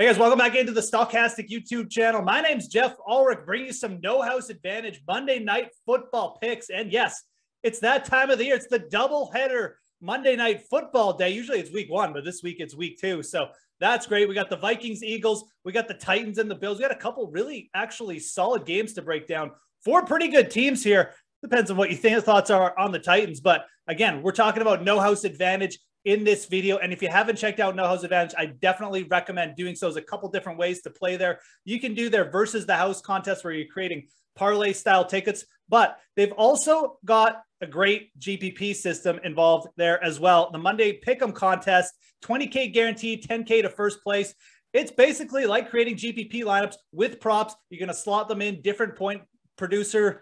Hey guys, welcome back into the Stokastic YouTube channel. My name's Geoff Ulrich, bringing you some No House Advantage Monday Night Football picks. And yes, it's that time of the year. It's the doubleheader Monday Night Football day. Usually it's week one, but this week it's week two. So that's great. We got the Vikings, Eagles. We got the Titans and the Bills. We got a couple really actually solid games to break down. Four pretty good teams here. Depends on what you think thoughts are on the Titans. But again, we're talking about No House Advantage in this video. And if you haven't checked out No House Advantage, I definitely recommend doing so. There's a couple different ways to play there. You can do their versus the house contest where you're creating parlay style tickets, but they've also got a great GPP system involved there as well. The Monday Pick'em contest, 20K guaranteed, 10K to first place. It's basically like creating GPP lineups with props. You're going to slot them in different point producers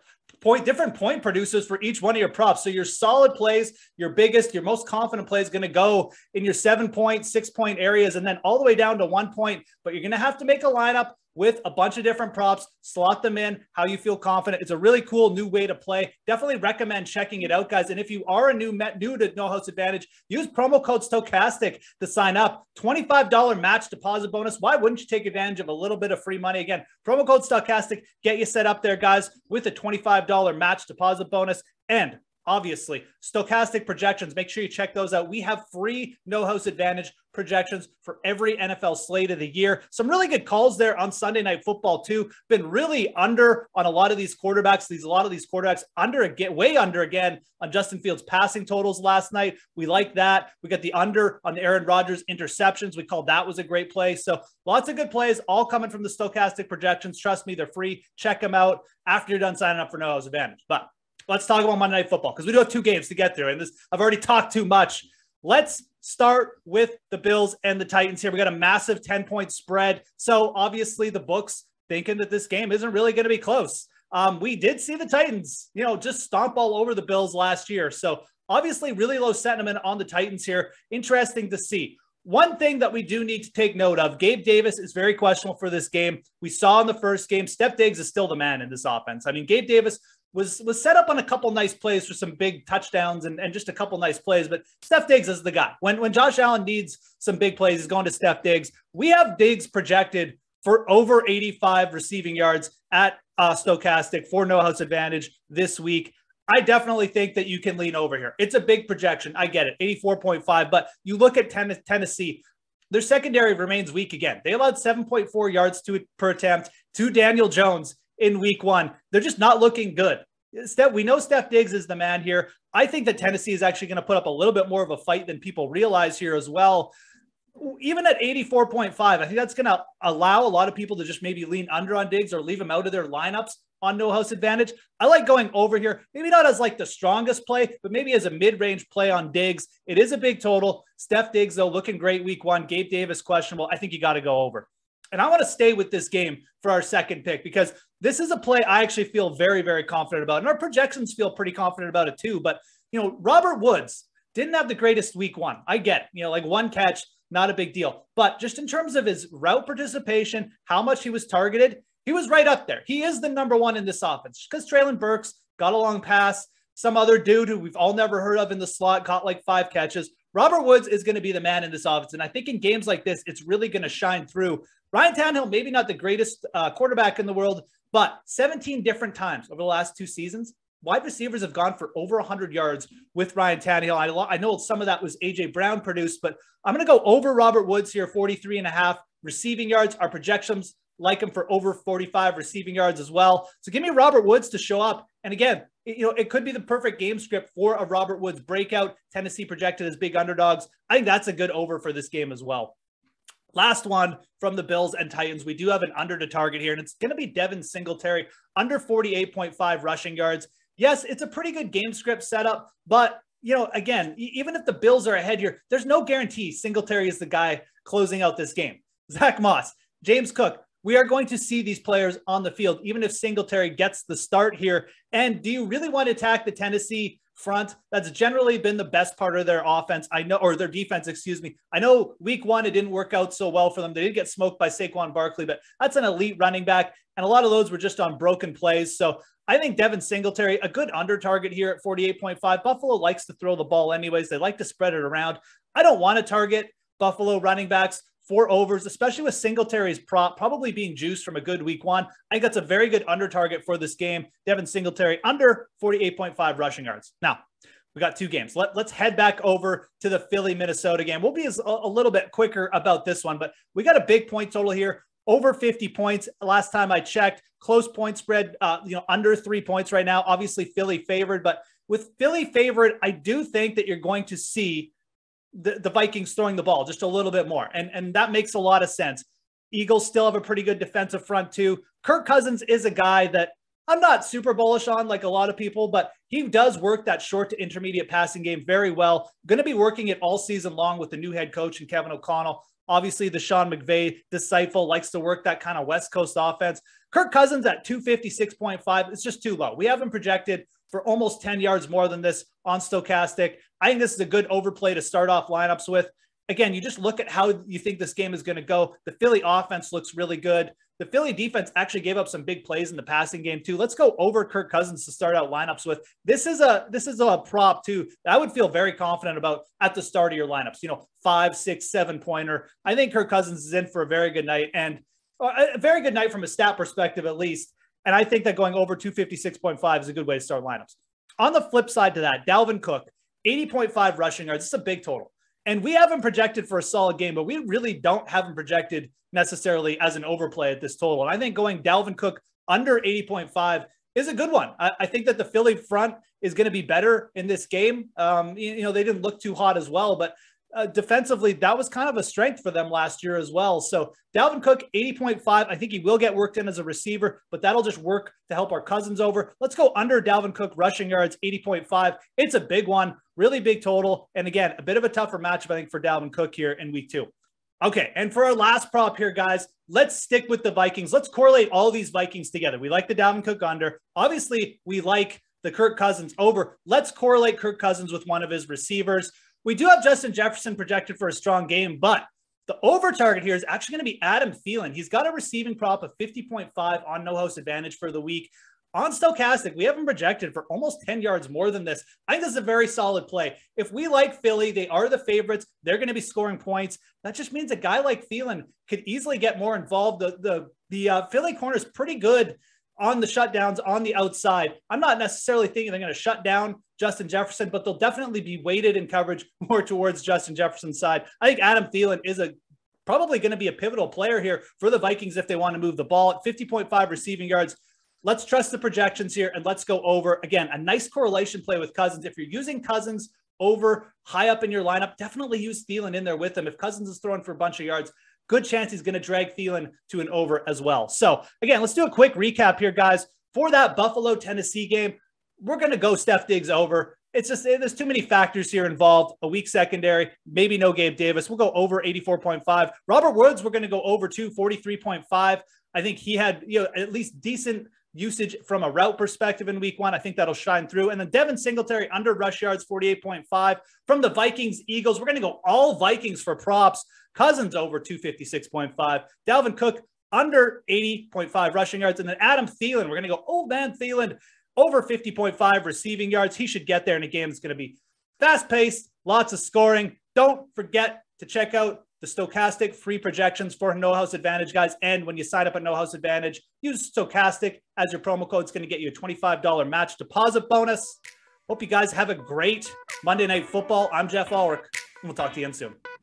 for each one of your props. So your solid plays, your biggest, your most confident play is going to go in your 7-point, 6-point areas, and then all the way down to 1 point. But you're going to have to make a lineup with a bunch of different props, slot them in how you feel confident. It's a really cool new way to play. Definitely recommend checking it out, guys. And if you are a new to No House Advantage, use promo code Stokastic to sign up. $25 match deposit bonus. Why wouldn't you take advantage of a little bit of free money? Again, promo code Stokastic, get you set up there, guys, with a $25 match deposit bonus. And obviously, Stokastic projections. Make sure you check those out. We have free No House Advantage projections for every NFL slate of the year. Some really good calls there on Sunday Night Football too. Been really under on a lot of these quarterbacks. A lot of these quarterbacks way under again on Justin Fields passing totals last night. We like that. We got the under on the Aaron Rodgers interceptions. We called that was a great play. So lots of good plays, all coming from the Stokastic projections. Trust me, they're free. Check them out after you're done signing up for No House Advantage. But let's talk about Monday Night Football because we do have two games to get through. And I've already talked too much. Let's start with the Bills and the Titans here. We got a massive 10-point spread. So obviously the books thinking that this game isn't really going to be close. We did see the Titans, just stomp all over the Bills last year. So obviously really low sentiment on the Titans here. Interesting to see. One thing that we do need to take note of, Gabe Davis is very questionable for this game. We saw in the first game, Stefon Diggs is still the man in this offense. I mean, Gabe Davis was set up on a couple nice plays for some big touchdowns and just a couple nice plays, but Stefon Diggs is the guy. When Josh Allen needs some big plays, he's going to Stefon Diggs. We have Diggs projected for over 85 receiving yards at Stokastic for No House Advantage this week. I definitely think that you can lean over here. It's a big projection. I get it, 84.5, but you look at Tennessee, their secondary remains weak again. They allowed 7.4 yards per attempt to Daniel Jones in week one. They're just not looking good. We know Stefon Diggs is the man here. I think that Tennessee is actually going to put up a little bit more of a fight than people realize here as well. Even at 84.5, I think that's going to allow a lot of people to just maybe lean under on Diggs or leave him out of their lineups on No House Advantage. I like going over here, maybe not as like the strongest play, but maybe as a mid-range play on Diggs. It is a big total. Stefon Diggs, though, looking great week one. Gabe Davis, questionable. I think you got to go over. And I want to stay with this game for our second pick because this is a play I actually feel very, very confident about. And our projections feel pretty confident about it too. But, Robert Woods didn't have the greatest week one. I get it. Like one catch, not a big deal. But just in terms of his route participation, how much he was targeted, he was right up there. He is the number one in this offense because Traylon Burks got a long pass. Some other dude who we've all never heard of in the slot caught like 5 catches. Robert Woods is going to be the man in this offense. And I think in games like this, it's really going to shine through. Ryan Tannehill, maybe not the greatest quarterback in the world, but 17 different times over the last 2 seasons, wide receivers have gone for over 100 yards with Ryan Tannehill. I know some of that was A.J. Brown produced, but I'm going to go over Robert Woods here, 43.5 receiving yards. Our projections like him for over 45 receiving yards as well. So give me Robert Woods to show up. And again, it could be the perfect game script for a Robert Woods breakout. Tennessee projected as big underdogs. I think that's a good over for this game as well. Last one from the Bills and Titans. We do have an under to target here, and it's going to be Devin Singletary, under 48.5 rushing yards. Yes, it's a pretty good game script setup, but, again, even if the Bills are ahead here, there's no guarantee Singletary is the guy closing out this game. Zach Moss, James Cook, we are going to see these players on the field, even if Singletary gets the start here. And do you really want to attack the Tennessee front? That's generally been the best part of their offense. I know, or their defense, excuse me. I know week one, it didn't work out so well for them. They did get smoked by Saquon Barkley, but that's an elite running back. And a lot of those were just on broken plays. So I think Devin Singletary, a good under target here at 48.5. Buffalo likes to throw the ball anyways. They like to spread it around. I don't want to target Buffalo running backs for overs, especially with Singletary's prop probably being juiced from a good week one. I think that's a very good under target for this game. Devin Singletary under 48.5 rushing yards. Now, we got two games. Let's head back over to the Philly-Minnesota game. We'll be a little bit quicker about this one, but we got a big point total here. Over 50 points. Last time I checked, close point spread, under 3 points right now. Obviously, Philly favored, but with Philly favored, I do think that you're going to see the Vikings throwing the ball just a little bit more. And that makes a lot of sense. Eagles still have a pretty good defensive front too. Kirk Cousins is a guy that I'm not super bullish on like a lot of people, but he does work that short to intermediate passing game very well. Going to be working it all season long with the new head coach and Kevin O'Connell. Obviously, the Sean McVay disciple likes to work that kind of West Coast offense. Kirk Cousins at 256.5, it's just too low. We have him projected for almost 10 yards more than this on Stokastic. I think this is a good overplay to start off lineups with. Again, you just look at how you think this game is going to go. The Philly offense looks really good. The Philly defense actually gave up some big plays in the passing game too. Let's go over Kirk Cousins to start out lineups with. This is a prop too that I would feel very confident about at the start of your lineups. 5, 6, 7 pointer. I think Kirk Cousins is in for a very good night, and a very good night from a stat perspective at least. And I think that going over 256.5 is a good way to start lineups. On the flip side to that, Dalvin Cook, 80.5 rushing yards. This is a big total. And we have him projected for a solid game, but we really don't have him projected necessarily as an overplay at this total. And I think going Dalvin Cook under 80.5 is a good one. I think that the Philly front is going to be better in this game. They didn't look too hot as well, but defensively, that was kind of a strength for them last year as well. So Dalvin Cook, 80.5. I think he will get worked in as a receiver, but that'll just work to help our Cousins over. Let's go under Dalvin Cook rushing yards, 80.5. It's a big one, really big total. And again, a bit of a tougher matchup, I think, for Dalvin Cook here in week 2. Okay, and for our last prop here, guys, let's stick with the Vikings. Let's correlate all these Vikings together. We like the Dalvin Cook under. Obviously, we like the Kirk Cousins over. Let's correlate Kirk Cousins with one of his receivers. We do have Justin Jefferson projected for a strong game, but the over target here is actually going to be Adam Thielen. He's got a receiving prop of 50.5 on no house advantage for the week. On Stokastic, we have him projected for almost 10 yards more than this. I think this is a very solid play. If we like Philly, they are the favorites. They're going to be scoring points. That just means a guy like Thielen could easily get more involved. The Philly corner is pretty good on the shutdowns on the outside. I'm not necessarily thinking they're going to shut down Justin Jefferson, but they'll definitely be weighted in coverage more towards Justin Jefferson's side. I think Adam Thielen is probably going to be a pivotal player here for the Vikings if they want to move the ball at 50.5 receiving yards. Let's trust the projections here and let's go over. Again, a nice correlation play with Cousins. If you're using Cousins over high up in your lineup, definitely use Thielen in there with him. If Cousins is throwing for a bunch of yards, good chance he's going to drag Thielen to an over as well. So again, let's do a quick recap here, guys. For that Buffalo-Tennessee game, we're going to go Steph Diggs over. It's just, there's too many factors here involved. A weak secondary, maybe no Gabe Davis. We'll go over 84.5. Robert Woods, we're going to go over to 43.5. I think he had, at least decent usage from a route perspective in week 1. I think that'll shine through. And then Devin Singletary under rush yards, 48.5. From the Vikings, Eagles, we're going to go all Vikings for props. Cousins over 256.5. Dalvin Cook under 80.5 rushing yards. And then Adam Thielen, we're going to go old man Thielen over 50.5 receiving yards. He should get there in a game that's going to be fast-paced, lots of scoring. Don't forget to check out the Stokastic free projections for No House Advantage, guys. And when you sign up at No House Advantage, use Stokastic as your promo code. It's going to get you a $25 match deposit bonus. Hope you guys have a great Monday Night Football. I'm Geoff Ulrich, and we'll talk to you again soon.